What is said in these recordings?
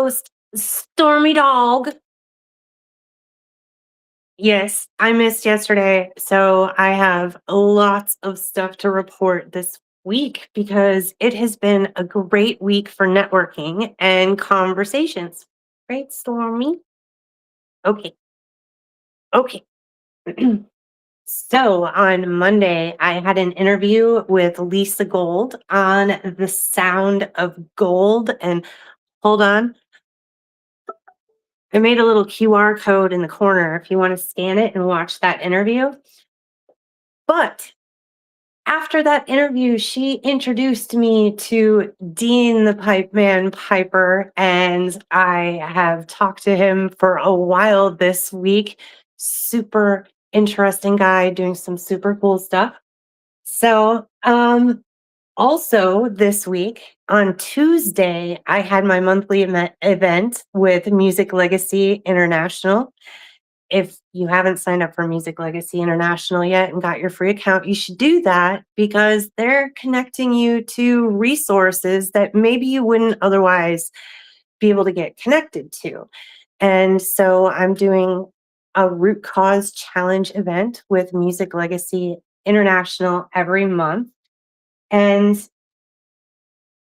host, Stormy Dog. Yes, I missed yesterday, so I have lots of stuff to report this week because it has been a great week for networking and conversations. Right, Stormy? Okay, okay. So on Monday, I had an interview with Lisa Gold on the sound of gold. And hold on, I made a little QR code in the corner if you want to scan it and watch that interview. But after that interview, she introduced me to Dean the Pipe Man Piper, and I have talked to him for a while this week. Super interesting guy doing some super cool stuff. So, also this week on Tuesday, I had my monthly event with Music Legacy International. If you haven't signed up for Music Legacy International yet and got your free account, you should do that because they're connecting you to resources that maybe you wouldn't otherwise be able to get connected to. And so I'm doing a root cause challenge event with Music Legacy International every month. And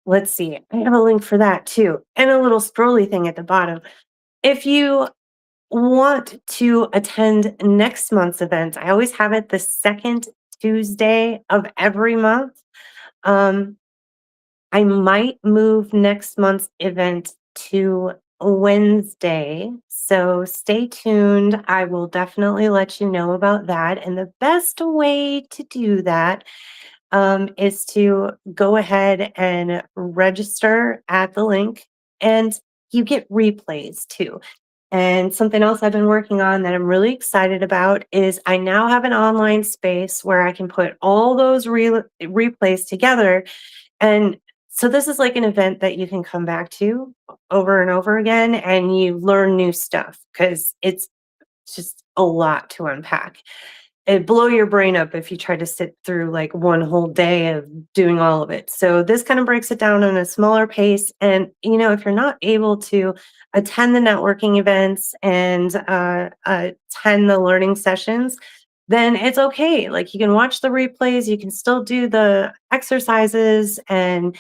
let's see, I have a link for that too, and a little scrolly thing at the bottom. If you want to attend next month's event, I always have it the second Tuesday of every month. Um, I might move next month's event to Wednesday. So stay tuned. I will definitely let you know about that. And the best way to do that is to go ahead and register at the link, and you get replays too. And something else I've been working on that I'm really excited about is I now have an online space where I can put all those replays together. And so this is like an event that you can come back to over and over again and you learn new stuff because it's just a lot to unpack. It'd blow your brain up if you try to sit through like one whole day of doing all of it. So this kind of breaks it down on a smaller pace. And if you're not able to attend the networking events and attend the learning sessions, then it's okay. Like you can watch the replays, you can still do the exercises, and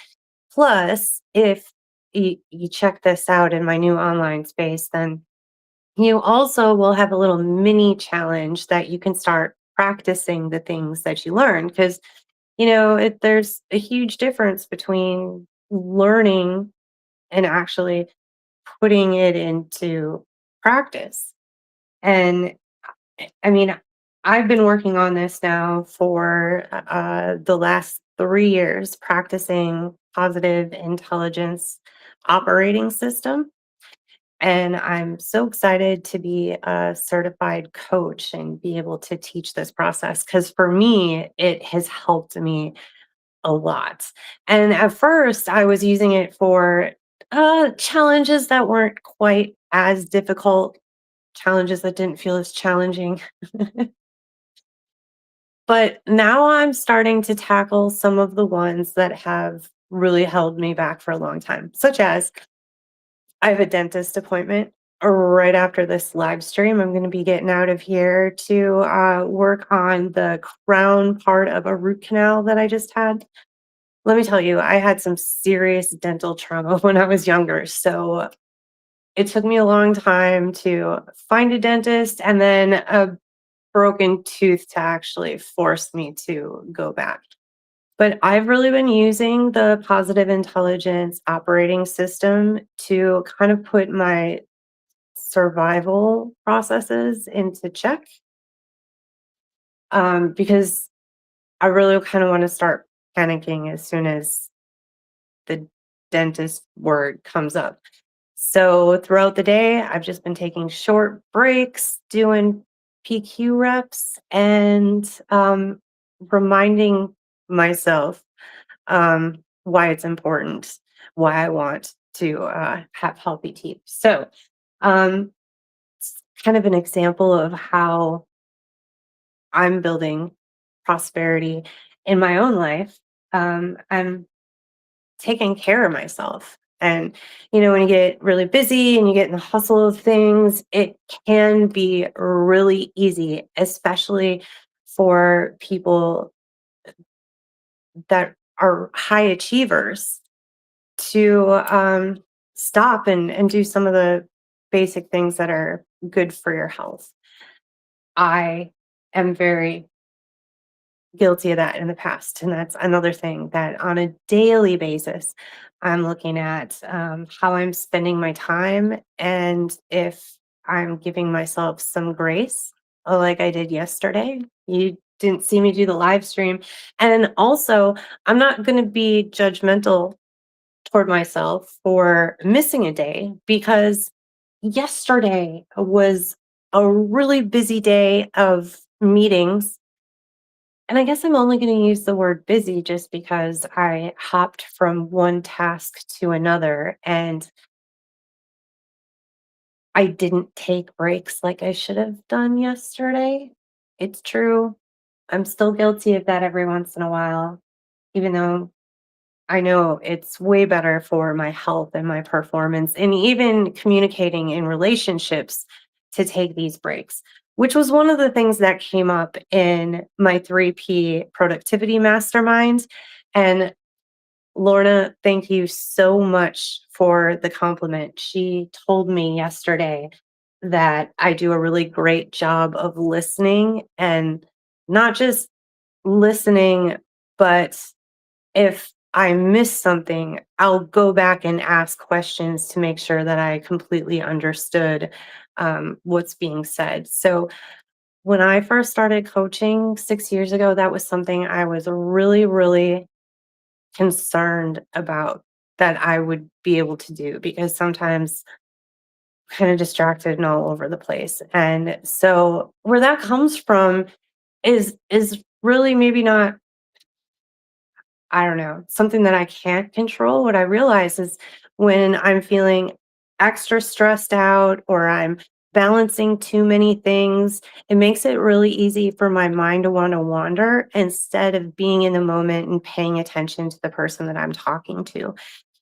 plus, if you check this out in my new online space, then you also will have a little mini challenge that you can start practicing the things that you learn because there's a huge difference between learning and actually putting it into practice. And I mean, I've been working on this now for the last 3 years, practicing positive intelligence operating system. And I'm so excited to be a certified coach and be able to teach this process because for me, it has helped me a lot. And at first, I was using it for challenges that weren't quite as difficult, challenges that didn't feel as challenging. But now I'm starting to tackle some of the ones that have really held me back for a long time, such as I have a dentist appointment right after this live stream. I'm going to be getting out of here to work on the crown part of a root canal that I just had. Let me tell you, I had some serious dental trauma when I was younger. So it took me a long time to find a dentist and then a broken tooth to actually force me to go back. But I've really been using the positive intelligence operating system to kind of put my survival processes into check, because I really kind of want to start panicking as soon as the dentist word comes up. So throughout the day, I've just been taking short breaks, doing PQ reps, and reminding myself why it's important, why I want to have healthy teeth. So, um, it's kind of an example of how I'm building prosperity in my own life. I'm taking care of myself. And, when you get really busy and you get in the hustle of things, it can be really easy, especially for people that are high achievers to stop and do some of the basic things that are good for your health. I am very guilty of that in the past. And that's another thing that on a daily basis, I'm looking at how I'm spending my time and if I'm giving myself some grace, like I did yesterday. You didn't see me do the live stream. And also, I'm not going to be judgmental toward myself for missing a day because yesterday was a really busy day of meetings, and I guess I'm only going to use the word busy just because I hopped from one task to another and I didn't take breaks like I should have done yesterday. It's true. I'm still guilty of that every once in a while, even though I know it's way better for my health and my performance and even communicating in relationships to take these breaks, which was one of the things that came up in my 3P productivity mastermind. And Lorna, thank you so much for the compliment. She told me yesterday that I do a really great job of listening and not just listening, but if I miss something, I'll go back and ask questions to make sure that I completely understood what's being said. So, when I first started coaching 6 years ago, that was something I was really, really concerned about that I would be able to do because sometimes kind of distracted and all over the place. And so where that comes from is really maybe not, I don't know, something that I can't control. What I realize is when I'm feeling extra stressed out or I'm balancing too many things, it makes it really easy for my mind to want to wander instead of being in the moment and paying attention to the person that I'm talking to.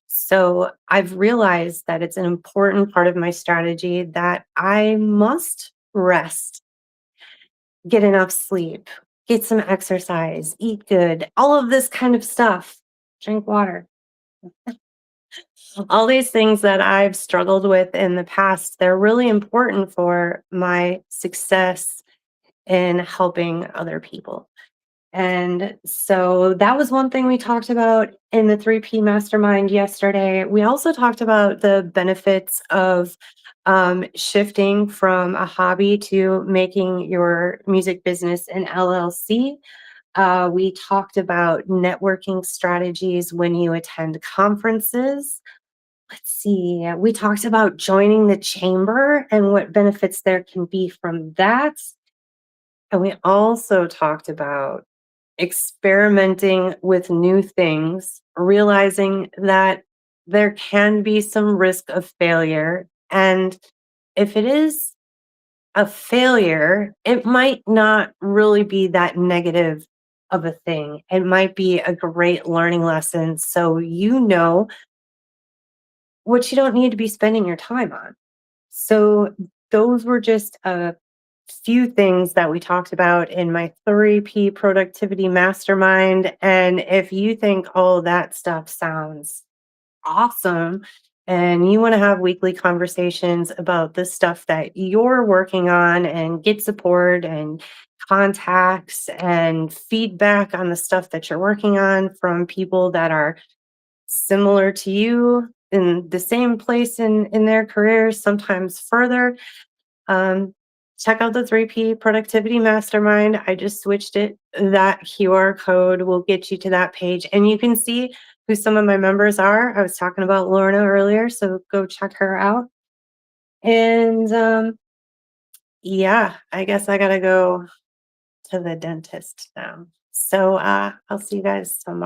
So I've realized that it's an important part of my strategy that I must rest, get enough sleep, get some exercise, eat good, all of this kind of stuff. Drink water. All these things that I've struggled with in the past, they're really important for my success in helping other people. And so that was one thing we talked about in the 3P Mastermind yesterday. We also talked about the benefits of shifting from a hobby to making your music business an LLC. We talked about networking strategies when you attend conferences. Let's see, we talked about joining the chamber and what benefits there can be from that. And we also talked about experimenting with new things, realizing that there can be some risk of failure. And if it is a failure, it might not really be that negative of a thing. It might be a great learning lesson. So you know what you don't need to be spending your time on. So those were just a few things that we talked about in my 3P productivity mastermind. And if you think all that stuff sounds awesome and you want to have weekly conversations about the stuff that you're working on and get support and contacts and feedback on the stuff that you're working on from people that are similar to you in the same place in their careers, sometimes further, um, check out the 3P Productivity Mastermind. I just switched it. That QR code will get you to that page, and you can see who some of my members are. I was talking about Lorna earlier, so go check her out. And yeah, I guess I gotta go to the dentist now. So I'll see you guys tomorrow.